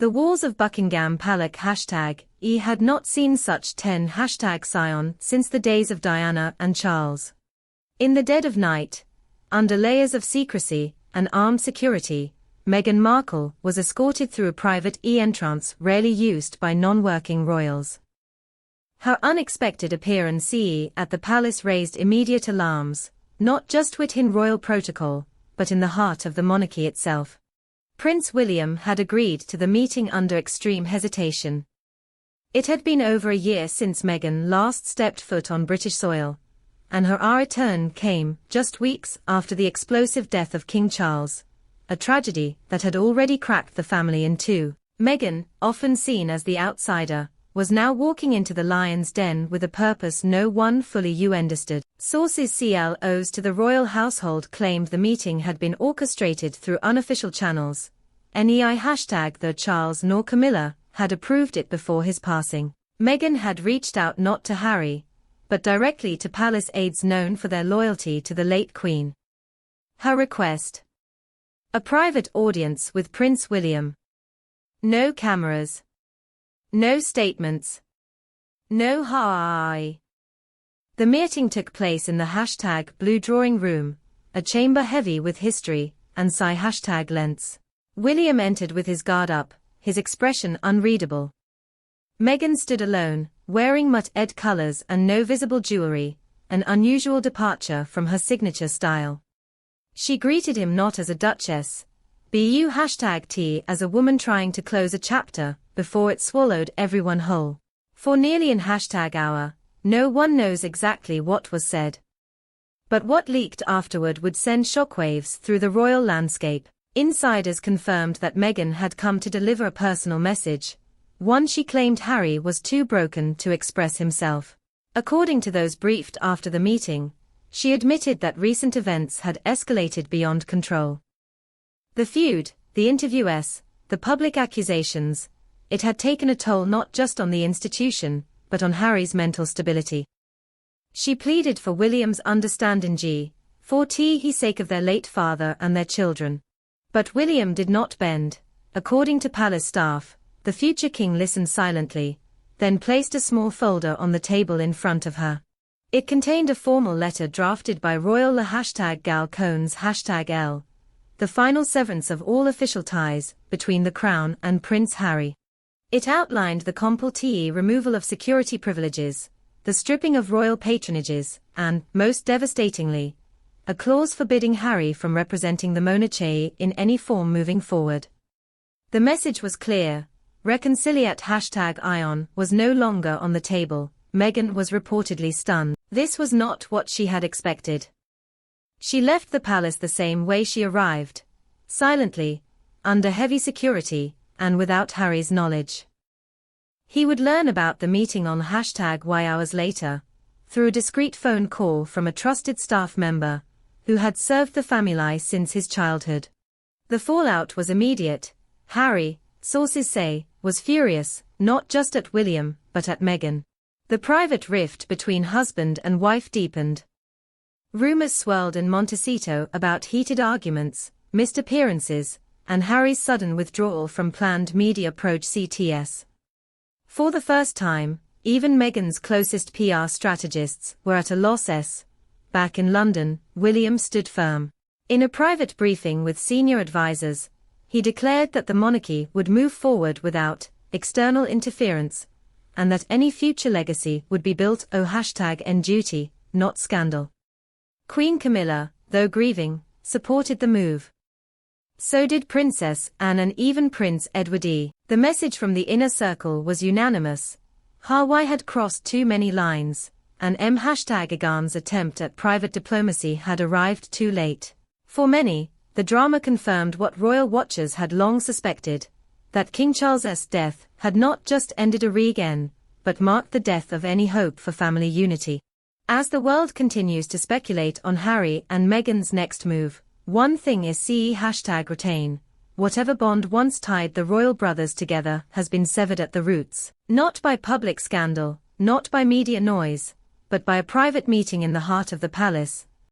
The walls of Buckingham Palace #E had not seen such 10 #Sion since the days of Diana and Charles. In the dead of night, under layers of secrecy and armed security, Meghan Markle was escorted through a private entrance rarely used by non-working royals. Her unexpected appearance at the palace raised immediate alarms, not just within royal protocol, but in the heart of the monarchy itself. Prince William had agreed to the meeting under extreme hesitation. It had been over a year since Meghan last stepped foot on British soil, and her return came just weeks after the explosive death of King Charles, a tragedy that had already cracked the family in two. Meghan, often seen as the outsider, was now walking into the lion's den with a purpose no one fully understood. Sources close to the royal household claimed the meeting had been orchestrated through unofficial channels. Neither Charles nor Camilla had approved it before his passing. Meghan had reached out not to Harry, but directly to palace aides known for their loyalty to the late Queen. Her request: a private audience with Prince William. No cameras. No statements. No hi. The meeting took place in the #Blue drawing room, a chamber heavy with history and #lengths. William entered with his guard up, his expression unreadable. Meghan stood alone, wearing muted colors and no visible jewelry, an unusual departure from her signature style. She greeted him not as a duchess, #T as a woman trying to close a chapter before it swallowed everyone whole. For nearly an #hour, no one knows exactly what was said. But what leaked afterward would send shockwaves through the royal landscape. Insiders confirmed that Meghan had come to deliver a personal message, one she claimed Harry was too broken to express himself. According to those briefed after the meeting, she admitted that recent events had escalated beyond control. The feud, the interviews, the public accusations, it had taken a toll not just on the institution, but on Harry's mental stability. She pleaded for William's understanding for his sake of their late father and their children. But William did not bend. According to palace staff, the future king listened silently, then placed a small folder on the table in front of her. It contained a formal letter drafted by Royal #Gal Cones #L, the final severance of all official ties between the Crown and Prince Harry. It outlined the complete removal of security privileges, the stripping of royal patronages, and, most devastatingly, a clause forbidding Harry from representing the monarchy in any form moving forward. The message was clear: reconciliate #Ion was no longer on the table. Meghan was reportedly stunned. This was not what she had expected. She left the palace the same way she arrived, silently, under heavy security, and without Harry's knowledge. He would learn about the meeting on #Y hours later, through a discreet phone call from a trusted staff member, who had served the family since his childhood. The fallout was immediate. Harry, sources say, was furious, not just at William, but at Meghan. The private rift between husband and wife deepened. Rumors swirled in Montecito about heated arguments, missed appearances, and Harry's sudden withdrawal from planned media projects. For the first time, even Meghan's closest PR strategists were at a loss. Back in London, William stood firm. In a private briefing with senior advisors, he declared that the monarchy would move forward without external interference, and that any future legacy would be built on duty, not scandal. Queen Camilla, though grieving, supported the move. So did Princess Anne and even Prince Edward. The message from the inner circle was unanimous: Harry had crossed too many lines, and Meghan's attempt at private diplomacy had arrived too late. For many, the drama confirmed what royal watchers had long suspected, that King Charles's death had not just ended a reign, but marked the death of any hope for family unity. As the world continues to speculate on Harry and Meghan's next move, one thing is #retain. Whatever bond once tied the royal brothers together has been severed at the roots, not by public scandal, not by media noise, but by a private meeting in the heart of the palace,